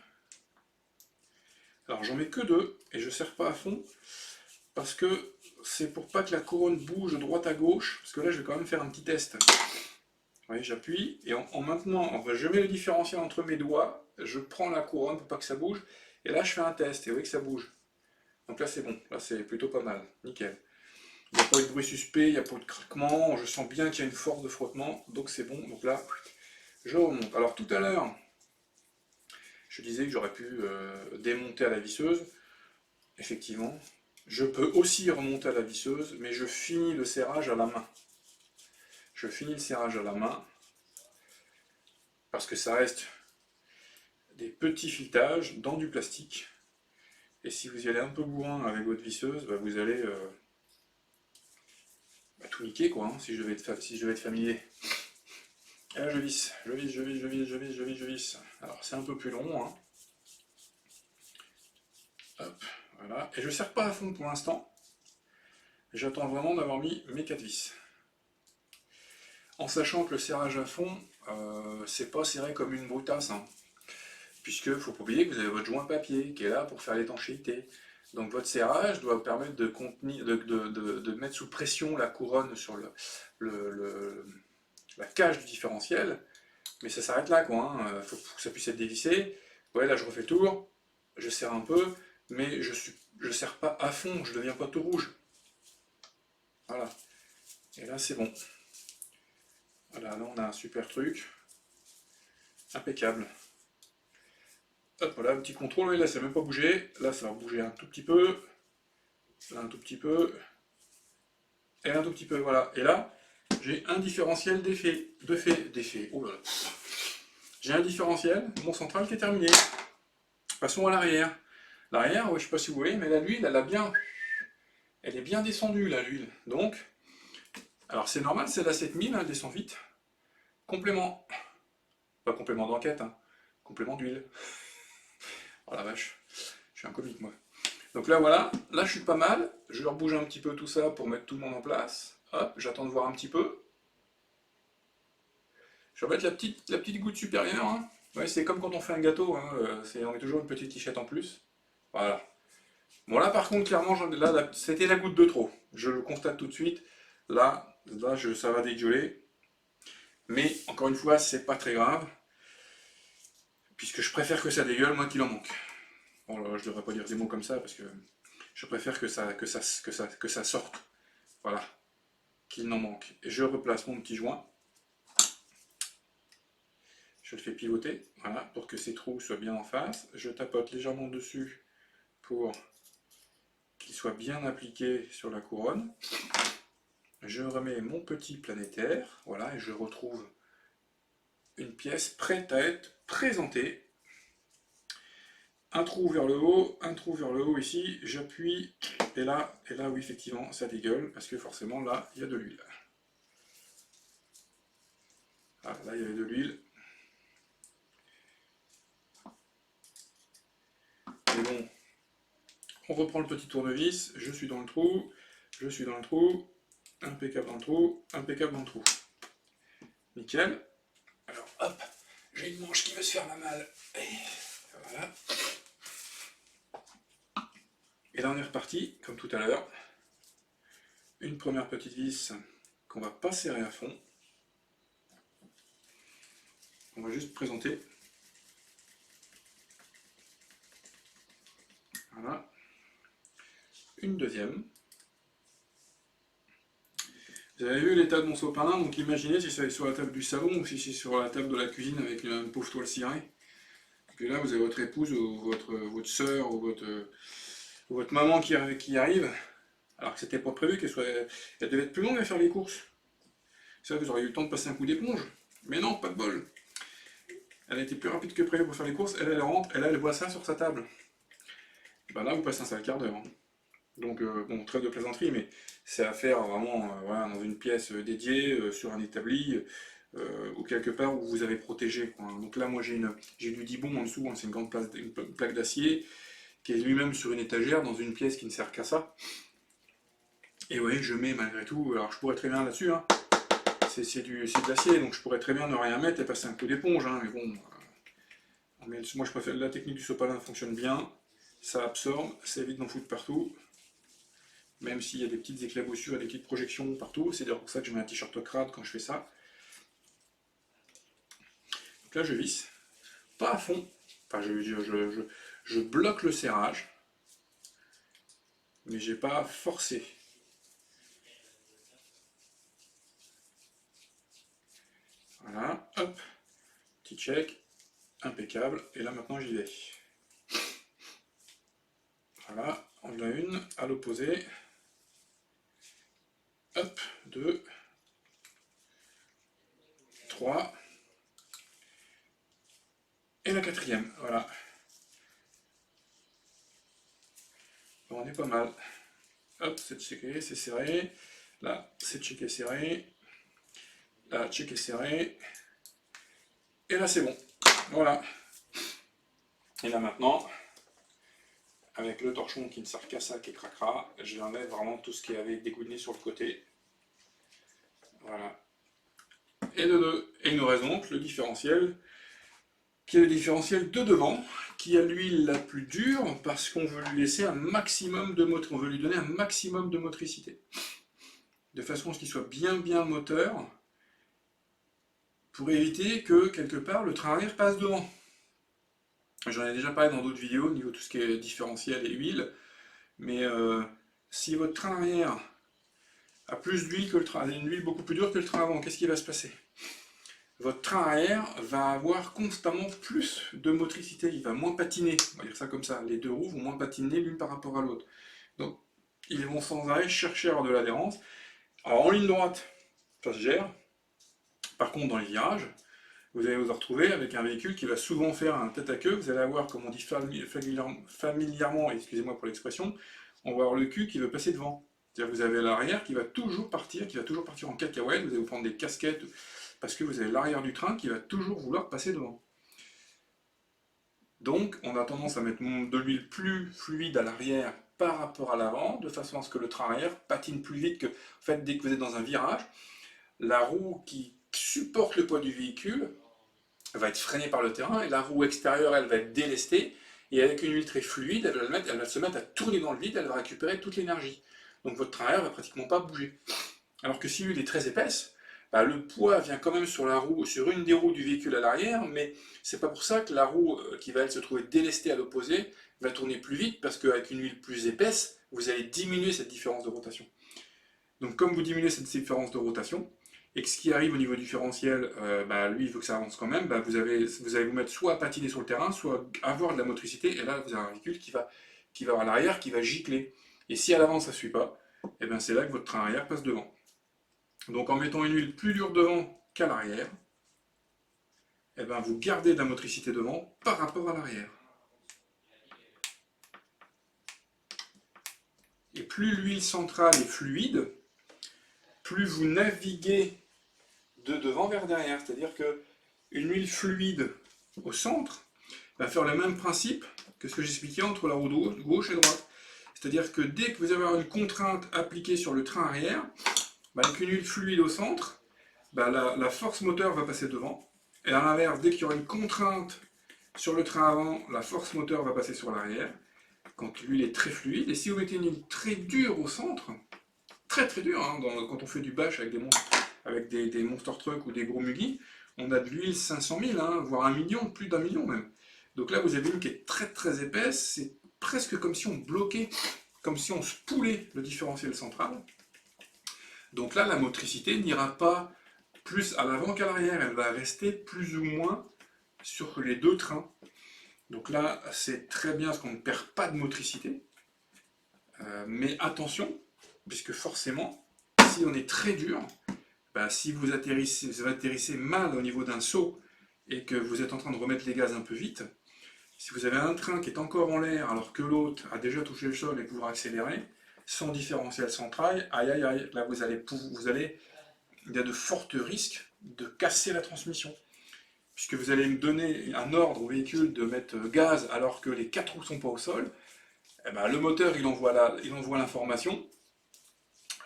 alors j'en mets que deux, et je ne serre pas à fond, parce que c'est pour pas que la couronne bouge de droite à gauche, parce que là je vais quand même faire un petit test. Vous voyez, j'appuie, et en maintenant, enfin, je mets le différentiel entre mes doigts, je prends la couronne pour pas que ça bouge, et là je fais un test, et vous voyez que ça bouge. Donc là c'est bon, là c'est plutôt pas mal, nickel. Il n'y a pas eu de bruit suspect, il n'y a pas eu de craquement, je sens bien qu'il y a une force de frottement, donc c'est bon, donc là, je remonte. Alors tout à l'heure, je disais que j'aurais pu démonter à la visseuse, effectivement. Je peux aussi remonter à la visseuse, mais je finis le serrage à la main. Je finis le serrage à la main, parce que ça reste des petits filetages dans du plastique. Et si vous y allez un peu bourrin avec votre visseuse, bah vous allez tout niquer, quoi, hein, si je devais être familier. Et là je visse, je visse, je visse, je visse, je visse, je visse, je visse. Alors c'est un peu plus long, hein. Hop, voilà. Et je ne serre pas à fond pour l'instant. J'attends vraiment d'avoir mis mes 4 vis. En sachant que le serrage à fond, c'est pas serré comme une brutasse, hein. Puisque faut pas oublier que vous avez votre joint papier qui est là pour faire l'étanchéité. Donc votre serrage doit permettre de contenir, de mettre sous pression la couronne sur la cage du différentiel. Mais ça s'arrête là, quoi, hein. Faut que ça puisse être dévissé. Ouais, là je refais le tour, je serre un peu, mais je serre pas à fond, je ne deviens pas tout rouge. Voilà. Et là c'est bon. Voilà, là on a un super truc. Impeccable. Hop, voilà, un petit contrôle, et là ça n'a même pas bougé. Là ça va bouger un tout petit peu. Là un tout petit peu. Et un tout petit peu, voilà. Et là, j'ai un différentiel d'effet. Oh là là. J'ai un différentiel, mon central qui est terminé. Passons à l'arrière. L'arrière, ouais, je ne sais pas si vous voyez, mais là l'huile, elle est bien descendue, là, l'huile. Donc, alors c'est normal, c'est la 7000, elle descend vite. Complément. Pas complément d'enquête, hein. Complément d'huile. Oh la vache, je suis un comique, moi. Donc là, voilà, là je suis pas mal. Je rebouge un petit peu tout ça pour mettre tout le monde en place. Hop, j'attends de voir un petit peu. Je vais mettre la petite goutte supérieure, hein. Ouais, c'est comme quand on fait un gâteau, hein. On met toujours une petite tichette en plus. Voilà. Bon là par contre clairement là, c'était la goutte de trop. Je le constate tout de suite. Là ça va dégueuler. Mais encore une fois c'est pas très grave. Puisque je préfère que ça dégueule moi qu'il en manque. Bon là, je devrais pas dire des mots comme ça parce que je préfère que ça sorte. Voilà. Qu'il n'en manque. Et je replace mon petit joint. Je le fais pivoter, voilà, pour que ces trous soient bien en face. Je tapote légèrement dessus pour qu'il soit bien appliqué sur la couronne. Je remets mon petit planétaire, voilà, et je retrouve une pièce prête à être présentée. Un trou vers le haut, un trou vers le haut ici, j'appuie, et là oui, effectivement, ça dégueule, parce que forcément, là, il y a de l'huile. Voilà, là, il y avait de l'huile. Et bon, on reprend le petit tournevis, je suis dans le trou, je suis dans le trou, impeccable dans le trou, impeccable dans le trou. Nickel. Alors hop, j'ai une manche qui veut se faire la malle. Et voilà. Et là on est reparti, comme tout à l'heure. Une première petite vis qu'on va pas serrer à fond. On va juste présenter. Voilà. Une deuxième. Vous avez vu l'état de mon sopalin, donc imaginez si c'est sur la table du salon ou si c'est sur la table de la cuisine avec une pauvre toile cirée. Et puis là vous avez votre épouse ou votre soeur ou votre maman qui arrive, alors que c'était pas prévu elle devait être plus longue à faire les courses. Ça vous auriez eu le temps de passer un coup d'éponge. Mais non, pas de bol. Elle a été plus rapide que prévu pour faire les courses, elle rentre, et là elle voit ça sur sa table. Ben là vous passez un sale quart d'heure. Hein. Donc bon, trêve de plaisanterie, mais c'est à faire vraiment voilà, dans une pièce dédiée, sur un établi, ou quelque part où vous avez protégé, quoi. Donc là moi j'ai du dibon en dessous, hein, c'est une grande plaque d'acier, qui est lui-même sur une étagère, dans une pièce qui ne sert qu'à ça. Et oui, je mets malgré tout, alors je pourrais très bien là-dessus, hein, c'est de l'acier, donc je pourrais très bien ne rien mettre et passer un coup d'éponge, hein, mais bon, moi je préfère, la technique du sopalin fonctionne bien, ça absorbe, ça évite d'en foutre partout. même s'il y a des petites éclaboussures et des petites projections partout. C'est d'ailleurs pour ça que je mets un t-shirt crade quand je fais ça. Donc là, je visse, pas à fond, enfin je bloque le serrage, mais j'ai pas forcé. Voilà, hop, petit check, impeccable, et là maintenant j'y vais. Voilà, on a une à l'opposé. Hop, 2, 3, et la quatrième, voilà. Bon, on est pas mal. Hop, c'est checké, c'est serré. Là, c'est checké, serré. Là, checké, serré. Et là, c'est bon. Voilà. Et là maintenant, avec le torchon qui ne sert qu'à ça, qui craquera, je vais enlever vraiment tout ce qui avait dégouliné sur le côté. Voilà. Et de deux. Et il nous reste donc le différentiel, qui est le différentiel de devant, qui a l'huile la plus dure, parce qu'on veut lui laisser un maximum de motricité, on veut lui donner un maximum de motricité. De façon à ce qu'il soit bien moteur, pour éviter que, quelque part, le train arrière passe devant. J'en ai déjà parlé dans d'autres vidéos, au niveau de tout ce qui est différentiel et huile, mais si votre train arrière a plus d'huile que le train, une huile beaucoup plus dure que le train avant, qu'est-ce qui va se passer? Votre train arrière va avoir constamment plus de motricité, il va moins patiner, on va dire ça comme ça, les deux roues vont moins patiner l'une par rapport à l'autre. Donc ils vont sans arrêt chercher à avoir de l'adhérence. Alors en ligne droite, ça se gère. Par contre dans les virages, vous allez vous retrouver avec un véhicule qui va souvent faire un tête à queue, vous allez avoir, comme on dit familièrement, excusez-moi pour l'expression, on va avoir le cul qui veut passer devant. C'est-à-dire que vous avez l'arrière qui va toujours partir en cacahuète, vous allez vous prendre des casquettes, parce que vous avez l'arrière du train qui va toujours vouloir passer devant. Donc, on a tendance à mettre de l'huile plus fluide à l'arrière par rapport à l'avant, de façon à ce que le train arrière patine plus vite que, en fait, dès que vous êtes dans un virage, la roue qui supporte le poids du véhicule va être freinée par le terrain, et la roue extérieure, elle va être délestée, et avec une huile très fluide, elle va se mettre à tourner dans le vide, elle va récupérer toute l'énergie. Donc votre train arrière va pratiquement pas bouger. Alors que si l'huile est très épaisse, bah, le poids vient quand même sur la roue, sur une des roues du véhicule à l'arrière, mais c'est pas pour ça que la roue qui va se trouver délestée à l'opposé va tourner plus vite, parce qu'avec une huile plus épaisse, vous allez diminuer cette différence de rotation. Donc comme vous diminuez cette différence de rotation, et que ce qui arrive au niveau différentiel, bah, lui il faut que ça avance quand même, bah, vous allez vous mettre soit à patiner sur le terrain, soit avoir de la motricité, et là vous avez un véhicule qui va à l'arrière, qui va gicler. Et si à l'avant ça ne suit pas, et ben c'est là que votre train arrière passe devant. Donc en mettant une huile plus dure devant qu'à l'arrière, et ben vous gardez de la motricité devant par rapport à l'arrière. Et plus l'huile centrale est fluide, plus vous naviguez de devant vers derrière. C'est-à-dire qu'une huile fluide au centre va faire le même principe que ce que j'expliquais entre la roue de gauche et droite. C'est-à-dire que dès que vous allez avoir une contrainte appliquée sur le train arrière, bah, avec une huile fluide au centre, bah, la force moteur va passer devant. Et à l'inverse, dès qu'il y aura une contrainte sur le train avant, la force moteur va passer sur l'arrière, quand l'huile est très fluide. Et si vous mettez une huile très dure au centre, très dure, hein, quand on fait du bash avec des monster trucks ou des gros muggy, on a de l'huile 500 000, hein, voire 1 million, plus d'1 million même. Donc là, vous avez une qui est très épaisse, c'est presque comme si on bloquait, comme si on spoulait le différentiel central. Donc là, la motricité n'ira pas plus à l'avant qu'à l'arrière, elle va rester plus ou moins sur les deux trains. Donc là, c'est très bien parce qu'on ne perd pas de motricité. Mais attention, puisque forcément, si on est très dur, bah, si vous atterrissez mal au niveau d'un saut et que vous êtes en train de remettre les gaz un peu vite, si vous avez un train qui est encore en l'air alors que l'autre a déjà touché le sol et pouvoir accélérer, sans différentiel central, aïe aïe aïe, là il y a de forts risques de casser la transmission. Puisque vous allez me donner un ordre au véhicule de mettre gaz alors que les 4 roues ne sont pas au sol, eh ben, le moteur il envoie l'information.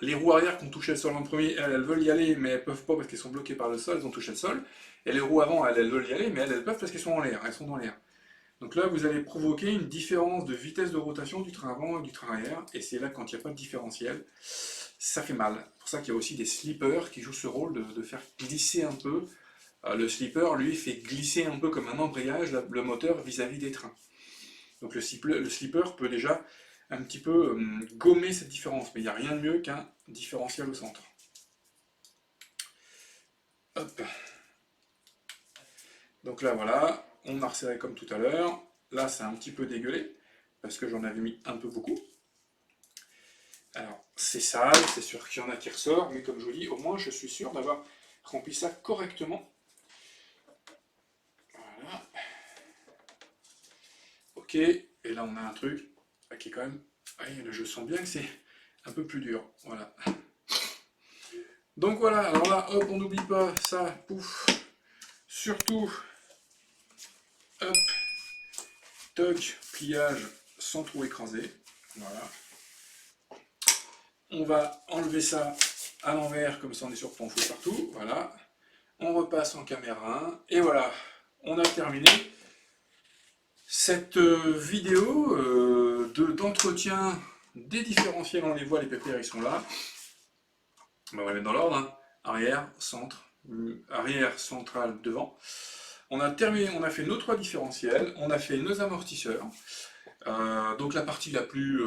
Les roues arrière qui ont touché le sol en premier, elles veulent y aller, mais elles ne peuvent pas parce qu'elles sont bloquées par le sol, elles ont touché le sol. Et les roues avant, elles veulent y aller, mais elles peuvent parce qu'elles sont en l'air, elles sont dans l'air. Donc là, vous allez provoquer une différence de vitesse de rotation du train avant et du train arrière, et c'est là, quand il n'y a pas de différentiel, ça fait mal. C'est pour ça qu'il y a aussi des slippers qui jouent ce rôle de faire glisser un peu. Le slipper, lui, fait glisser un peu comme un embrayage le moteur vis-à-vis des trains. Donc le slipper peut déjà un petit peu gommer cette différence, mais il n'y a rien de mieux qu'un différentiel au centre. Hop. Donc là, voilà, on a resserré comme tout à l'heure. Là, c'est un petit peu dégueulé, parce que j'en avais mis un peu beaucoup. Alors, c'est sale, c'est sûr qu'il y en a qui ressortent, mais comme je vous dis, au moins, je suis sûr d'avoir rempli ça correctement. Voilà. Ok, et là, on a un truc qui est quand même... je sens bien que c'est un peu plus dur. Voilà. Donc voilà, alors là, hop, on n'oublie pas ça, pouf. Surtout, hop, toc, pliage sans trop écraser. Voilà. On va enlever ça à l'envers, comme ça on est sûr qu'on fout partout. Voilà. On repasse en caméra 1. Et voilà, on a terminé cette vidéo d'entretien des différentiels. On les voit, les pépères, ils sont là. On va les mettre dans l'ordre. Hein. Arrière, centre, arrière, central, devant. On a terminé, on a fait nos 3 différentiels, on a fait nos amortisseurs. Donc la partie la plus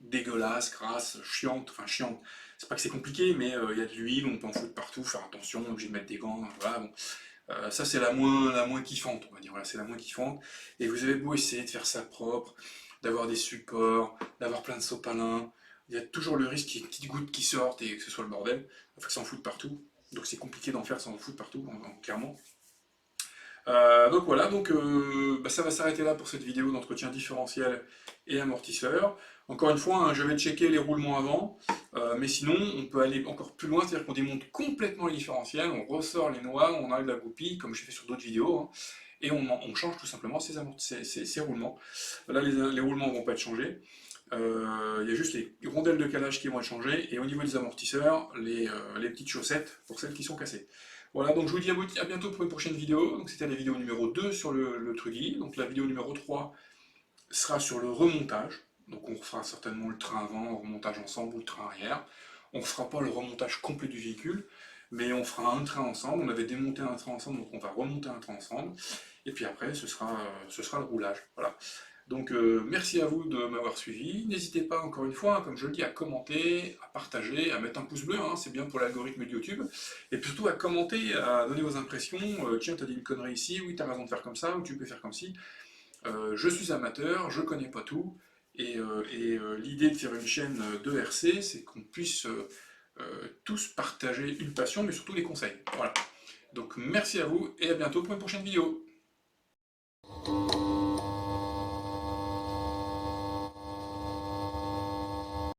dégueulasse, crasse, chiante, enfin chiante, c'est pas que c'est compliqué, mais il y a de l'huile, on peut en foutre partout, faire attention, on est obligé de mettre des gants, voilà, bon. Ça c'est la moins kiffante, on va dire, voilà, c'est la moins kiffante. Et vous avez beau essayer de faire ça propre, d'avoir des supports, d'avoir plein de sopalin, il y a toujours le risque qu'il y ait une petite goutte qui sorte et que ce soit le bordel, enfin que ça en foute partout. Donc c'est compliqué d'en faire sans en foutre partout, clairement. Donc voilà, donc ça va s'arrêter là pour cette vidéo d'entretien différentiel et amortisseur. Encore une fois, hein, je vais checker les roulements avant, mais sinon on peut aller encore plus loin, c'est-à-dire qu'on démonte complètement les différentiels, on ressort les noix, on enlève la goupille, comme j'ai fait sur d'autres vidéos, hein, et on change tout simplement ces roulements. Là, les roulements ne vont pas être changés. Il y a juste les rondelles de calage qui vont être changées, et au niveau des amortisseurs, les petites chaussettes pour celles qui sont cassées. Voilà, donc je vous dis à bientôt pour une prochaine vidéo. Donc c'était la vidéo numéro 2 sur le Truggy. Donc la vidéo numéro 3 sera sur le remontage. Donc on refera certainement le train avant, le remontage ensemble ou le train arrière. On ne fera pas le remontage complet du véhicule, mais on fera un train ensemble. On avait démonté un train ensemble, donc on va remonter un train ensemble. Et puis après, ce sera le roulage. Voilà. Donc merci à vous de m'avoir suivi. N'hésitez pas encore une fois, hein, comme je le dis, à commenter, à partager, à mettre un pouce bleu, hein, c'est bien pour l'algorithme de YouTube. Et puis surtout à commenter, à donner vos impressions. Tiens, t'as dit une connerie ici, oui, t'as raison de faire comme ça, ou tu peux faire comme ci. Je suis amateur, je connais pas tout. Et l'idée de faire une chaîne de RC, c'est qu'on puisse tous partager une passion, mais surtout les conseils. Voilà. Donc merci à vous et à bientôt pour une prochaine vidéo.